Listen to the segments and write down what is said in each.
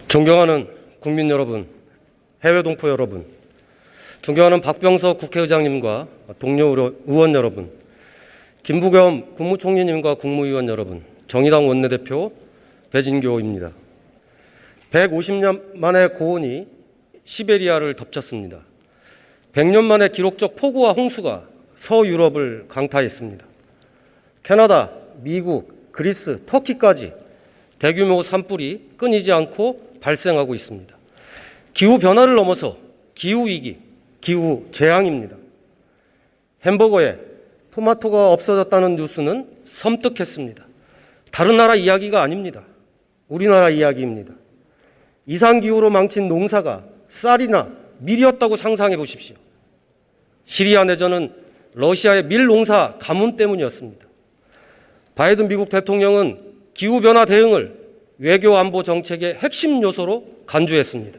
존경하는 국민 여러분, 해외 동포 여러분, 존경하는 박병석 국회의장님과 동료 의원 여러분, 김부겸 국무총리님과 국무위원 여러분, 정의당 원내대표 배진교입니다. 150년 만에 고온이 시베리아를 덮쳤습니다. 100년 만에 기록적 폭우와 홍수가 서유럽을 강타했습니다. 캐나다, 미국, 그리스, 터키까지 대규모 산불이 끊이지 않고 발생하고 있습니다. 기후변화를 넘어서 기후위기, 기후재앙입니다. 햄버거에 토마토가 없어졌다는 뉴스는 섬뜩했습니다. 다른 나라 이야기가 아닙니다. 우리나라 이야기입니다. 이상기후로 망친 농사가 쌀이나 밀이었다고 상상해 보십시오. 시리아 내전은 러시아의 밀 농사 가뭄 때문이었습니다. 바이든 미국 대통령은 기후변화 대응을 외교 안보 정책의 핵심 요소로 간주했습니다.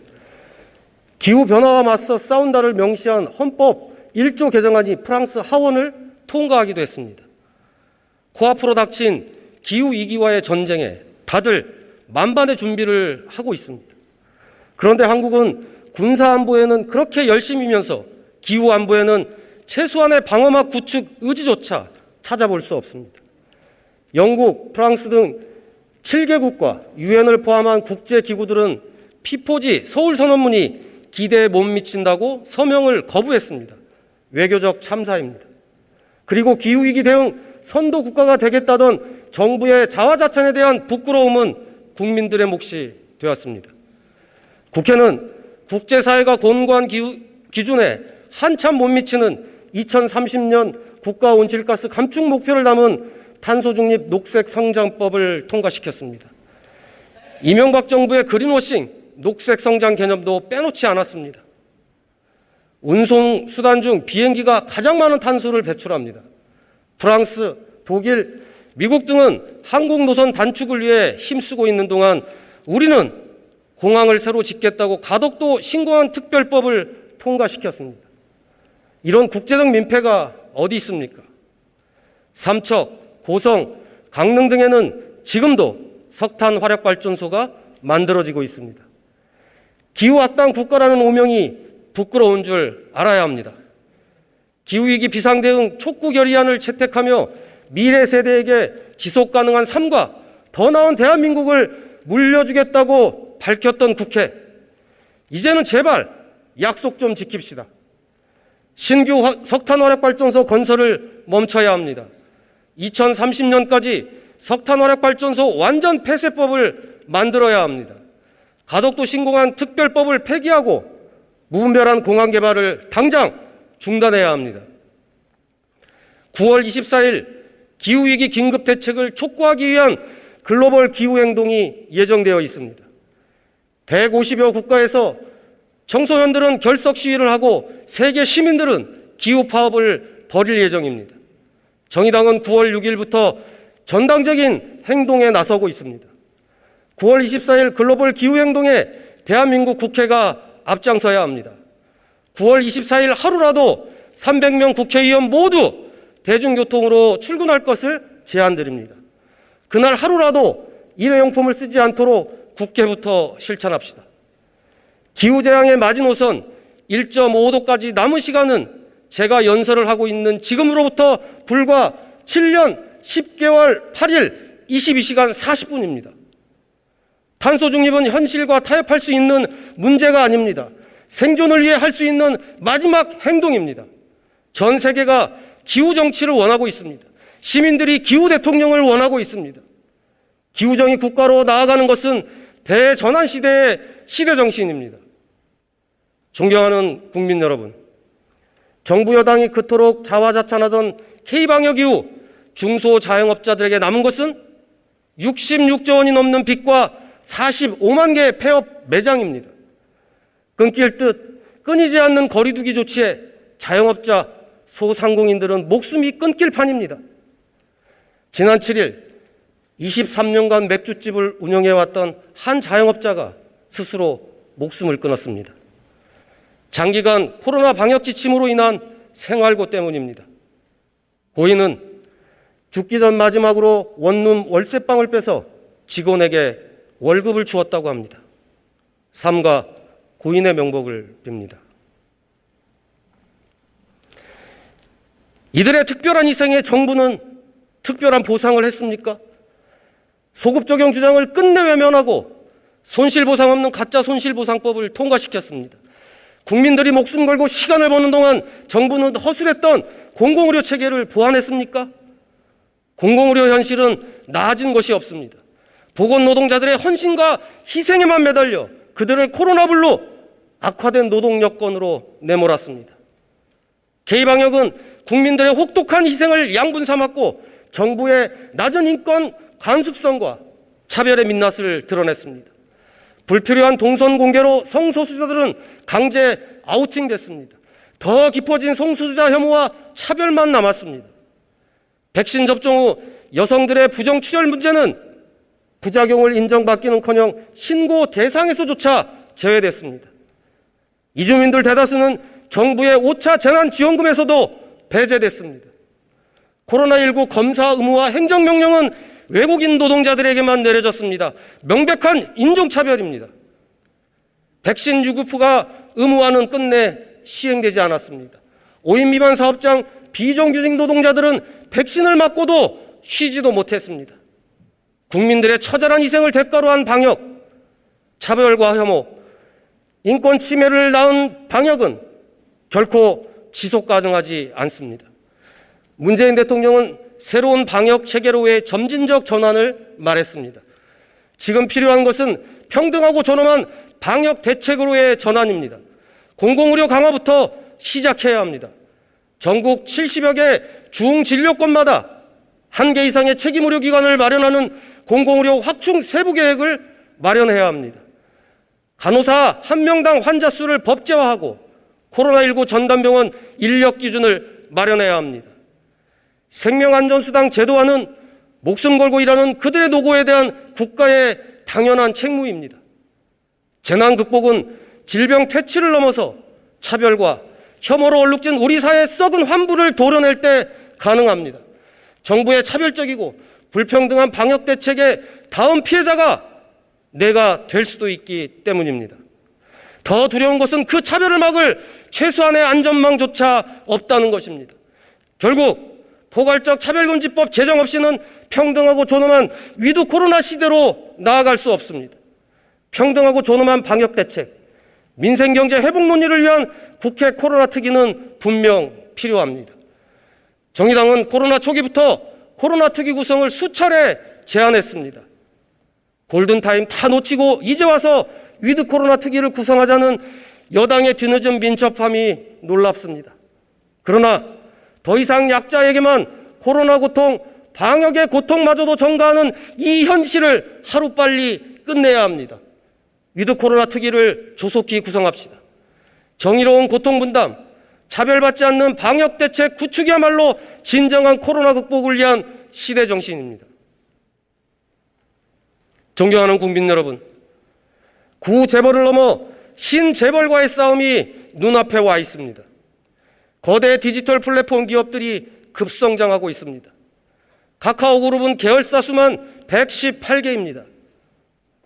기후변화와 맞서 싸운다를 명시한 헌법 1조 개정안이 프랑스 하원을 통과하기도 했습니다. 코앞으로 닥친 기후위기와의 전쟁에 다들 만반의 준비를 하고 있습니다. 그런데 한국은 군사안보에는 그렇게 열심이면서 기후안보에는 최소한의 방어막 구축 의지조차 찾아볼 수 없습니다. 영국, 프랑스 등 7개국과 유엔을 포함한 국제기구들은 피포지 서울선언문이 기대에 못 미친다고 서명을 거부했습니다. 외교적 참사입니다. 그리고 기후위기 대응 선도국가가 되겠다던 정부의 자화자찬에 대한 부끄러움은 국민들의 몫이 되었습니다. 국회는 국제사회가 권고한 기준에 한참 못 미치는 2030년 국가온실가스 감축 목표를 담은 탄소중립 녹색성장법을 통과시켰습니다. 이명박 정부의 그린워싱, 녹색성장 개념도 빼놓지 않았습니다. 운송수단 중 비행기가 가장 많은 탄소를 배출합니다. 프랑스, 독일, 미국 등은 항공노선 단축을 위해 힘쓰고 있는 동안 우리는 공항을 새로 짓겠다고 가덕도 신공항 특별법을 통과시켰습니다. 이런 국제적 민폐가 어디 있습니까? 삼척, 고성, 강릉 등에는 지금도 석탄 화력발전소가 만들어지고 있습니다. 기후악당 국가라는 오명이 부끄러운 줄 알아야 합니다. 기후위기 비상대응 촉구 결의안을 채택하며 미래 세대에게 지속가능한 삶과 더 나은 대한민국을 물려주겠다고 밝혔던 국회, 이제는 제발 약속 좀 지킵시다. 신규 석탄 화력발전소 건설을 멈춰야 합니다. 2030년까지 석탄 화력발전소 완전 폐쇄법을 만들어야 합니다. 가덕도 신공항 특별법을 폐기하고 무분별한 공항 개발을 당장 중단해야 합니다. 9월 24일 기후위기 긴급대책을 촉구하기 위한 글로벌 기후행동이 예정되어 있습니다. 150여 국가에서 청소년들은 결석 시위를 하고 세계 시민들은 기후파업을 벌일 예정입니다. 정의당은 9월 6일부터 전당적인 행동에 나서고 있습니다. 9월 24일 글로벌 기후행동에 대한민국 국회가 앞장서야 합니다. 9월 24일 하루라도 300명 국회의원 모두 대중교통으로 출근할 것을 제안드립니다. 그날 하루라도 일회용품을 쓰지 않도록 국회부터 실천합시다. 기후재앙의 마지노선 1.5도까지 남은 시간은 제가 연설을 하고 있는 지금으로부터 불과 7년 10개월 8일 22시간 40분입니다. 탄소 중립은 현실과 타협할 수 있는 문제가 아닙니다. 생존을 위해 할 수 있는 마지막 행동입니다. 전 세계가 기후 정치를 원하고 있습니다. 시민들이 기후 대통령을 원하고 있습니다. 기후정의 국가로 나아가는 것은 대전환 시대의 시대 정신입니다. 존경하는 국민 여러분, 정부 여당이 그토록 자화자찬하던 K방역 이후 중소자영업자들에게 남은 것은 66조 원이 넘는 빚과 45만 개의 폐업 매장입니다. 끊길 듯 끊이지 않는 거리두기 조치에 자영업자, 소상공인들은 목숨이 끊길 판입니다. 지난 7일 23년간 맥주집을 운영해왔던 한 자영업자가 스스로 목숨을 끊었습니다. 장기간 코로나 방역 지침으로 인한 생활고 때문입니다. 고인은 죽기 전 마지막으로 원룸 월세방을 빼서 직원에게 월급을 주었다고 합니다. 삼가 고인의 명복을 빕니다. 이들의 특별한 희생에 정부는 특별한 보상을 했습니까? 소급 적용 주장을 끝내 외면하고 손실보상 없는 가짜 손실보상법을 통과시켰습니다. 국민들이 목숨 걸고 시간을 버는 동안 정부는 허술했던 공공의료 체계를 보완했습니까? 공공의료 현실은 나아진 것이 없습니다. 보건노동자들의 헌신과 희생에만 매달려 그들을 코로나불로 악화된 노동 여건으로 내몰았습니다. K방역은 국민들의 혹독한 희생을 양분 삼았고 정부의 낮은 인권 관습성과 차별의 민낯을 드러냈습니다. 불필요한 동선 공개로 성소수자들은 강제 아우팅됐습니다. 더 깊어진 성소수자 혐오와 차별만 남았습니다. 백신 접종 후 여성들의 부정출혈 문제는 부작용을 인정받기는커녕 신고 대상에서조차 제외됐습니다. 이주민들 대다수는 정부의 5차 재난지원금에서도 배제됐습니다. 코로나19 검사 의무화 행정명령은 외국인 노동자들에게만 내려졌습니다. 명백한 인종차별입니다. 백신 유급후가 의무화는 끝내 시행되지 않았습니다. 5인 미만 사업장 비정규직 노동자들은 백신을 맞고도 쉬지도 못했습니다. 국민들의 처절한 희생을 대가로 한 방역, 차별과 혐오, 인권 침해를 낳은 방역은 결코 지속 가능하지 않습니다. 문재인 대통령은 새로운 방역 체계로의 점진적 전환을 말했습니다. 지금 필요한 것은 평등하고 존엄한 방역 대책으로의 전환입니다. 공공의료 강화부터 시작해야 합니다. 전국 70여 개 중진료권마다 1개 이상의 책임의료기관을 마련하는 공공의료 확충 세부 계획을 마련해야 합니다. 간호사 1명당 환자 수를 법제화하고 코로나19 전담병원 인력 기준을 마련해야 합니다. 생명안전수당 제도화는 목숨 걸고 일하는 그들의 노고에 대한 국가의 당연한 책무입니다. 재난 극복은 질병 퇴치를 넘어서 차별과 혐오로 얼룩진 우리 사회의 썩은 환부를 도려낼 때 가능합니다. 정부의 차별적이고 불평등한 방역 대책의 다음 피해자가 내가 될 수도 있기 때문입니다. 더 두려운 것은 그 차별을 막을 최소한의 안전망조차 없다는 것입니다. 결국 포괄적 차별금지법 제정 없이는 평등하고 존엄한 위드 코로나 시대로 나아갈 수 없습니다. 평등하고 존엄한 방역대책, 민생경제 회복 논의를 위한 국회 코로나 특위는 분명 필요합니다. 정의당은 코로나 초기부터 코로나 특위 구성을 수차례 제안했습니다. 골든타임 다 놓치고 이제 와서 위드 코로나 특위를 구성하자는 여당의 뒤늦은 민첩함이 놀랍습니다. 그러나 더 이상 약자에게만 코로나 고통, 방역의 고통마저도 전가하는 이 현실을 하루빨리 끝내야 합니다. 위드 코로나 특위를 조속히 구성합시다. 정의로운 고통 분담, 차별받지 않는 방역 대책 구축이야말로 진정한 코로나 극복을 위한 시대 정신입니다. 존경하는 국민 여러분, 구재벌을 넘어 신재벌과의 싸움이 눈앞에 와 있습니다. 거대 디지털 플랫폼 기업들이 급성장하고 있습니다. 카카오그룹은 계열사 수만 118개입니다.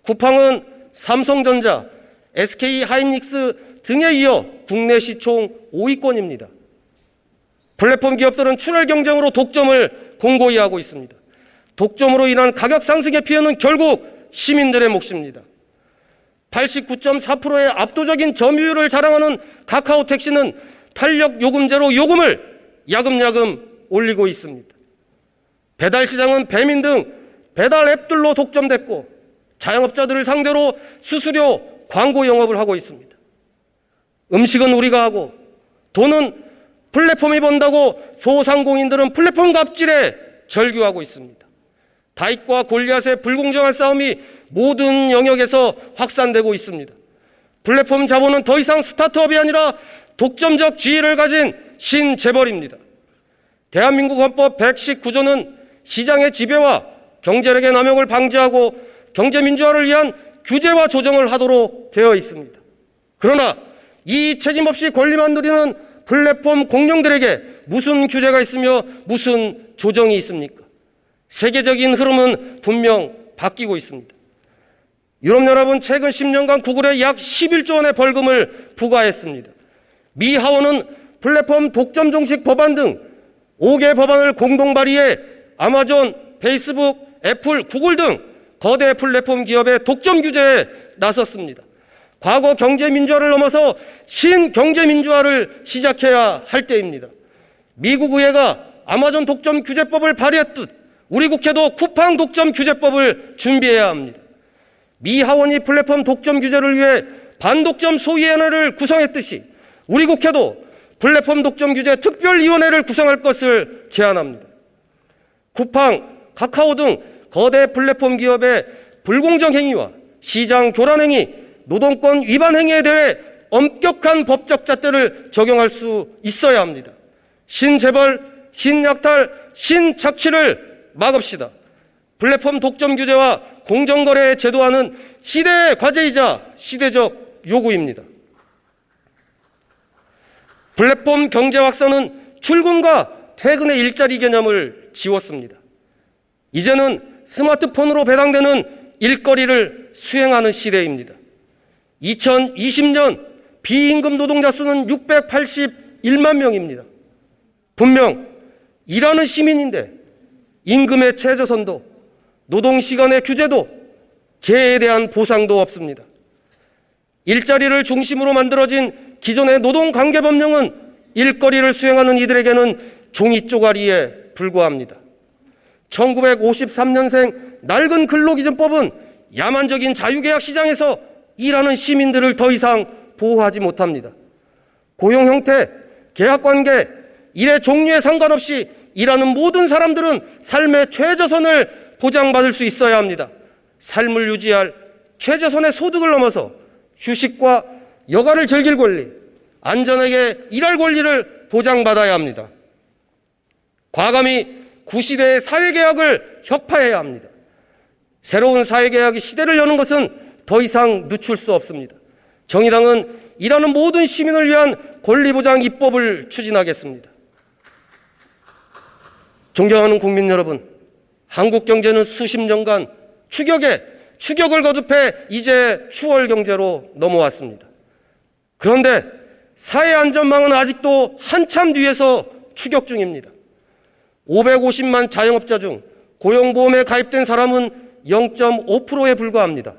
쿠팡은 삼성전자, SK하이닉스 등에 이어 국내 시총 5위권입니다. 플랫폼 기업들은 출혈 경쟁으로 독점을 공고히 하고 있습니다. 독점으로 인한 가격 상승의 피해는 결국 시민들의 몫입니다. 89.4%의 압도적인 점유율을 자랑하는 카카오 택시는 탄력 요금제로 요금을 야금야금 올리고 있습니다. 배달 시장은 배민 등 배달 앱들로 독점됐고 자영업자들을 상대로 수수료, 광고 영업을 하고 있습니다. 음식은 우리가 하고 돈은 플랫폼이 번다고 소상공인들은 플랫폼 갑질에 절규하고 있습니다. 다윗과 골리앗의 불공정한 싸움이 모든 영역에서 확산되고 있습니다. 플랫폼 자본은 더 이상 스타트업이 아니라 독점적 지위를 가진 신재벌입니다. 대한민국 헌법 119조는 시장의 지배와 경제력의 남용을 방지하고 경제민주화를 위한 규제와 조정을 하도록 되어 있습니다. 그러나 이 책임 없이 권리만 누리는 플랫폼 공룡들에게 무슨 규제가 있으며 무슨 조정이 있습니까? 세계적인 흐름은 분명 바뀌고 있습니다. 유럽연합은 최근 10년간 구글에 약 11조 원의 벌금을 부과했습니다. 미 하원은 플랫폼 독점 종식 법안 등 5개 법안을 공동 발의해 아마존, 페이스북, 애플, 구글 등 거대 플랫폼 기업의 독점 규제에 나섰습니다. 과거 경제 민주화를 넘어서 신경제 민주화를 시작해야 할 때입니다. 미국 의회가 아마존 독점 규제법을 발의했듯 우리 국회도 쿠팡 독점 규제법을 준비해야 합니다. 미 하원이 플랫폼 독점 규제를 위해 반독점 소위원회를 구성했듯이 우리 국회도 플랫폼 독점 규제 특별위원회를 구성할 것을 제안합니다. 쿠팡, 카카오 등 거대 플랫폼 기업의 불공정 행위와 시장 교란 행위, 노동권 위반 행위에 대해 엄격한 법적 잣대를 적용할 수 있어야 합니다. 신재벌, 신약탈, 신착취를 막읍시다. 플랫폼 독점 규제와 공정거래 제도화는 시대의 과제이자 시대적 요구입니다. 플랫폼 경제 확산은 출근과 퇴근의 일자리 개념을 지웠습니다. 이제는 스마트폰으로 배당되는 일거리를 수행하는 시대입니다. 2020년 비임금 노동자 수는 681만 명입니다. 분명 일하는 시민인데 임금의 최저선도, 노동시간의 규제도, 재해에 대한 보상도 없습니다. 일자리를 중심으로 만들어진 기존의 노동관계법령은 일거리를 수행하는 이들에게는 종이 쪼가리에 불과합니다. 1953년생 낡은 근로기준법은 야만적인 자유계약 시장에서 일하는 시민들을 더 이상 보호하지 못합니다. 고용 형태, 계약관계, 일의 종류에 상관없이 일하는 모든 사람들은 삶의 최저선을 보장받을 수 있어야 합니다. 삶을 유지할 최저선의 소득을 넘어서 휴식과 여가를 즐길 권리, 안전하게 일할 권리를 보장받아야 합니다. 과감히 구시대의 사회개혁을 혁파해야 합니다. 새로운 사회개혁의 시대를 여는 것은 더 이상 늦출 수 없습니다. 정의당은 일하는 모든 시민을 위한 권리보장 입법을 추진하겠습니다. 존경하는 국민 여러분, 한국 경제는 수십 년간 추격을 거듭해 이제 추월 경제로 넘어왔습니다. 그런데 사회 안전망은 아직도 한참 뒤에서 추격 중입니다. 550만 자영업자 중 고용보험에 가입된 사람은 0.5%에 불과합니다.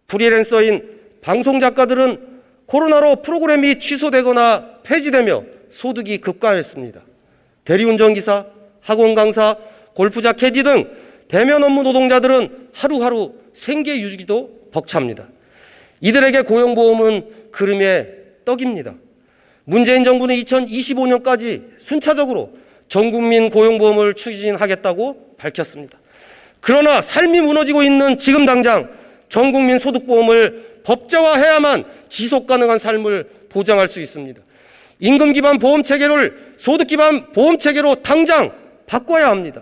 프리랜서인 방송작가들은 코로나로 프로그램이 취소되거나 폐지되며 소득이 급감했습니다. 대리운전기사, 학원 강사, 골프장 캐디 등 대면 업무 노동자들은 하루하루 생계 유지도 벅찹니다. 이들에게 고용보험은 그름의 떡입니다. 문재인 정부는 2025년까지 순차적으로 전국민 고용보험을 추진하겠다고 밝혔습니다. 그러나 삶이 무너지고 있는 지금 당장 전국민 소득보험을 법제화해야만 지속가능한 삶을 보장할 수 있습니다. 임금 기반 보험 체계를 소득 기반 보험 체계로 당장 바꿔야 합니다.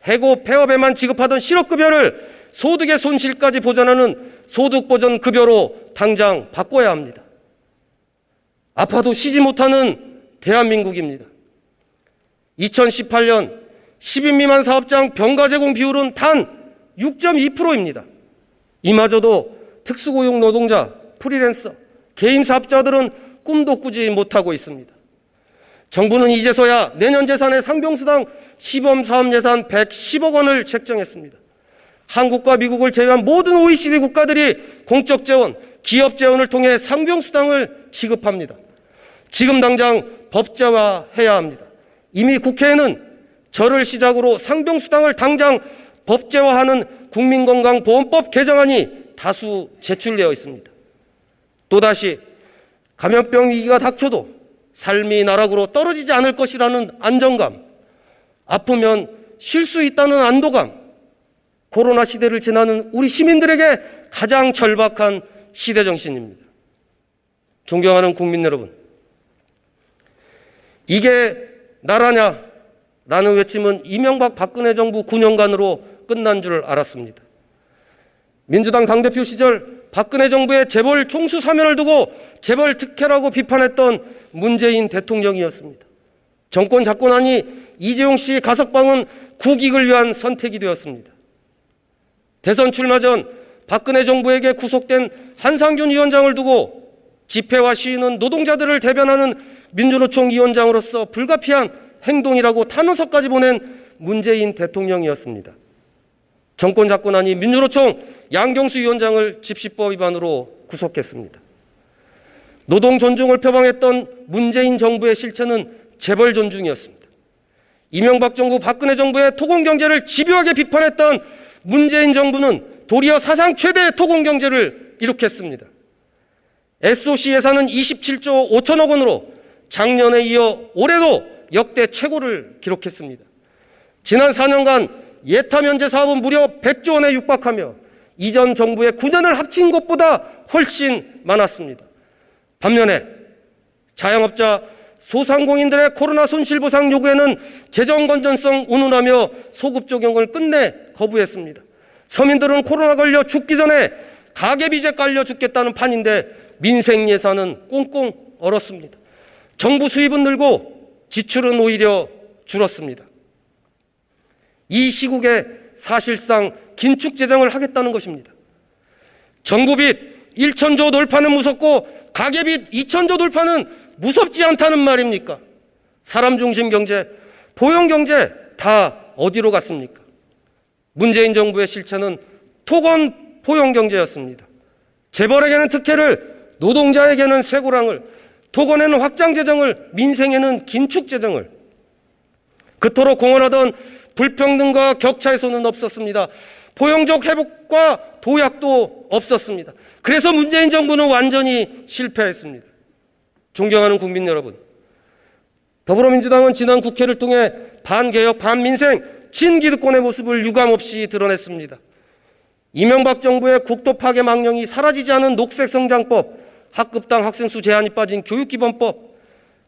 해고 폐업에만 지급하던 실업급여를 소득의 손실까지 보전하는 소득보전급여로 당장 바꿔야 합니다. 아파도 쉬지 못하는 대한민국입니다. 2018년 10인 미만 사업장 병가 제공 비율은 단 6.2%입니다. 이마저도 특수고용 노동자, 프리랜서, 개인 사업자들은 꿈도 꾸지 못하고 있습니다. 정부는 이제서야 내년 예산에 상병수당 시범 사업 예산 110억 원을 책정했습니다. 한국과 미국을 제외한 모든 OECD 국가들이 공적 재원, 기업 재원을 통해 상병수당을 지급합니다. 지금 당장 법제화해야 합니다. 이미 국회에는 절을 시작으로 상병수당을 당장 법제화하는 국민건강보험법 개정안이 다수 제출되어 있습니다. 또다시 감염병 위기가 닥쳐도 삶이 나락으로 떨어지지 않을 것이라는 안정감, 아프면 쉴 수 있다는 안도감, 코로나 시대를 지나는 우리 시민들에게 가장 절박한 시대정신입니다. 존경하는 국민 여러분, 이게 나라냐? 라는 외침은 이명박 박근혜 정부 9년간으로 끝난 줄 알았습니다. 민주당 당대표 시절 박근혜 정부의 재벌 총수 사면을 두고 재벌 특혜라고 비판했던 문재인 대통령이었습니다. 정권 잡고나니 이재용 씨 가석방은 국익을 위한 선택이 되었습니다. 대선 출마 전 박근혜 정부에게 구속된 한상균 위원장을 두고 집회와 시위는 노동자들을 대변하는 민주노총 위원장으로서 불가피한 행동이라고 탄원서까지 보낸 문재인 대통령이었습니다. 정권 잡고 나니 민주노총 양경수 위원장을 집시법 위반으로 구속했습니다. 노동 존중을 표방했던 문재인 정부의 실체는 재벌 존중이었습니다. 이명박 정부, 박근혜 정부의 토건경제를 집요하게 비판했던 문재인 정부는 도리어 사상 최대의 토건경제를 일으켰습니다. SOC 예산은 27조 5천억 원으로 작년에 이어 올해도 역대 최고를 기록했습니다. 지난 4년간 예타 면제 사업은 무려 100조 원에 육박하며 이전 정부의 9년을 합친 것보다 훨씬 많았습니다. 반면에 자영업자, 소상공인들의 코로나 손실보상 요구에는 재정 건전성 운운하며 소급 적용을 끝내 거부했습니다. 서민들은 코로나 걸려 죽기 전에 가계비제 깔려 죽겠다는 판인데 민생 예산은 꽁꽁 얼었습니다. 정부 수입은 늘고 지출은 오히려 줄었습니다. 이 시국에 사실상 긴축 재정을 하겠다는 것입니다. 정부 빚 1,000조 돌파는 무섭고 가계빚 2,000조 돌파는 무섭지 않다는 말입니까? 사람 중심 경제, 포용 경제 다 어디로 갔습니까? 문재인 정부의 실체는 토건 포용 경제였습니다. 재벌에게는 특혜를, 노동자에게는 쇠고랑을, 토건에는 확장 재정을, 민생에는 긴축 재정을. 그토록 공언하던 불평등과 격차 해소는 없었습니다. 포용적 회복과 도약도 없었습니다. 그래서 문재인 정부는 완전히 실패했습니다. 존경하는 국민 여러분, 더불어민주당은 지난 국회를 통해 반개혁, 반민생, 친기득권의 모습을 유감없이 드러냈습니다. 이명박 정부의 국토 파괴 망령이 사라지지 않은 녹색성장법, 학급당 학생수 제한이 빠진 교육기본법,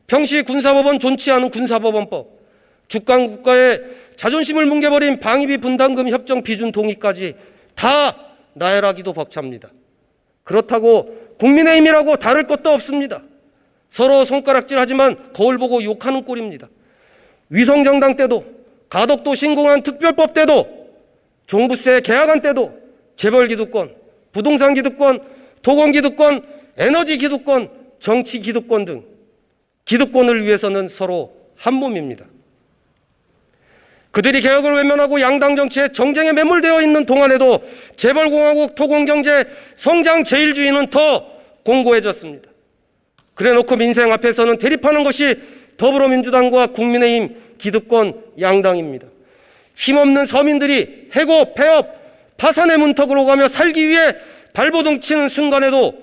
평시 군사법원 존치 않은 군사법원법, 주권 국가의 자존심을 뭉개버린 방위비 분담금 협정 비준 동의까지 다 나열하기도 벅찹니다. 그렇다고 국민의힘이라고 다를 것도 없습니다. 서로 손가락질하지만 거울 보고 욕하는 꼴입니다. 위성정당 때도, 가덕도 신공한 특별법 때도, 종부세 계약안 때도 재벌 기득권, 부동산 기득권, 토건 기득권, 에너지 기득권, 정치 기득권 등 기득권을 위해서는 서로 한 몸입니다. 그들이 개혁을 외면하고 양당 정치에 정쟁에 매몰되어 있는 동안에도 재벌공화국, 토건경제, 성장 제일주의는 더 공고해졌습니다. 그래놓고 민생 앞에서는 대립하는 것이 더불어민주당과 국민의힘 기득권 양당입니다. 힘없는 서민들이 해고, 폐업, 파산의 문턱으로 가며 살기 위해 발버둥 치는 순간에도,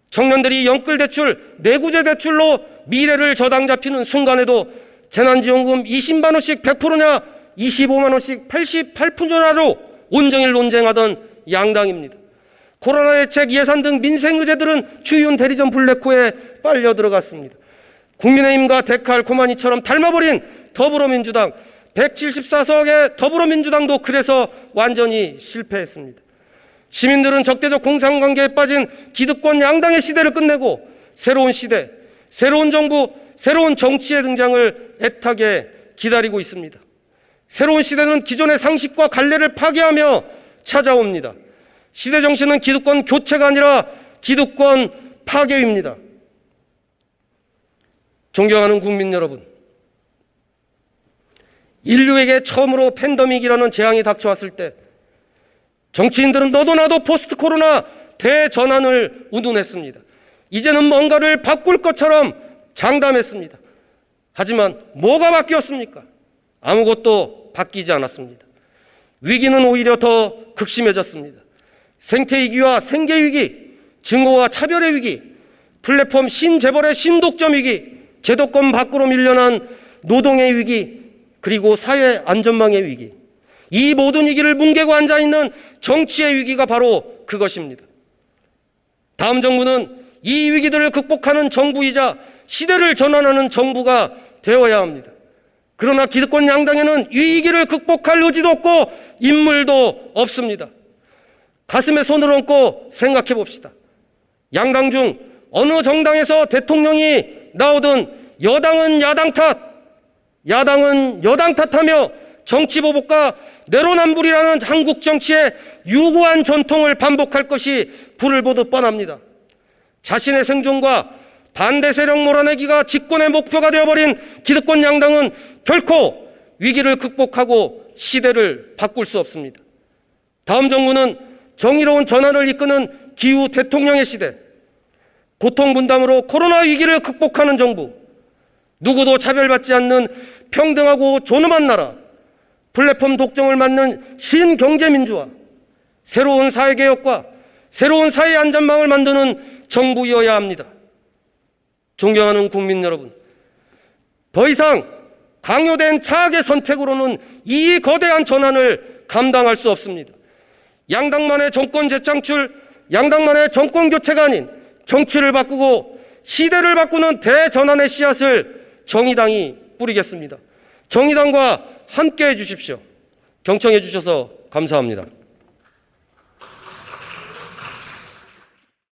청년들이 연끌대출, 내구재 대출로 미래를 저당 잡히는 순간에도 재난지원금 20만 원씩 100%냐 25만 원씩 88%냐로 온종일 논쟁하던 양당입니다. 코로나 대책, 예산 등 민생 의제들은 추이훈 대리점 블랙홀에 빨려 들어갔습니다. 국민의힘과 데칼코마니처럼 닮아버린 더불어민주당, 174석의 더불어민주당도 그래서 완전히 실패했습니다. 시민들은 적대적 공상관계에 빠진 기득권 양당의 시대를 끝내고 새로운 시대, 새로운 정부, 새로운 정치의 등장을 애타게 기다리고 있습니다. 새로운 시대는 기존의 상식과 관례를 파괴하며 찾아옵니다. 시대 정신은 기득권 교체가 아니라 기득권 파괴입니다. 존경하는 국민 여러분, 인류에게 처음으로 팬데믹이라는 재앙이 닥쳐왔을 때 정치인들은 너도 나도 포스트 코로나 대전환을 운운했습니다. 이제는 뭔가를 바꿀 것처럼 장담했습니다. 하지만 뭐가 바뀌었습니까? 아무것도 바뀌지 않았습니다. 위기는 오히려 더 극심해졌습니다. 생태위기와 생계위기, 증오와 차별의 위기, 플랫폼 신재벌의 신독점 위기, 제도권 밖으로 밀려난 노동의 위기, 그리고 사회 안전망의 위기, 이 모든 위기를 뭉개고 앉아있는 정치의 위기가 바로 그것입니다. 다음 정부는 이 위기들을 극복하는 정부이자 시대를 전환하는 정부가 되어야 합니다. 그러나 기득권 양당에는 이 위기를 극복할 의지도 없고 인물도 없습니다. 가슴에 손을 얹고 생각해 봅시다. 양당 중 어느 정당에서 대통령이 나오든 여당은 야당 탓, 야당은 여당 탓하며 정치보복과 내로남불이라는 한국 정치의 유구한 전통을 반복할 것이 불을 보듯 뻔합니다. 자신의 생존과 반대 세력 몰아내기가 집권의 목표가 되어버린 기득권 양당은 결코 위기를 극복하고 시대를 바꿀 수 없습니다. 다음 정부는 정의로운 전환을 이끄는 기후 대통령의 시대, 고통 분담으로 코로나 위기를 극복하는 정부, 누구도 차별받지 않는 평등하고 존엄한 나라, 플랫폼 독점을 막는 신경제민주화, 새로운 사회개혁과 새로운 사회 안전망을 만드는 정부이어야 합니다. 존경하는 국민 여러분, 더 이상 강요된 차악의 선택으로는 이 거대한 전환을 감당할 수 없습니다. 양당만의 정권 재창출, 양당만의 정권 교체가 아닌 정치를 바꾸고 시대를 바꾸는 대전환의 씨앗을 정의당이 뿌리겠습니다. 정의당과 함께해 주십시오. 경청해 주셔서 감사합니다.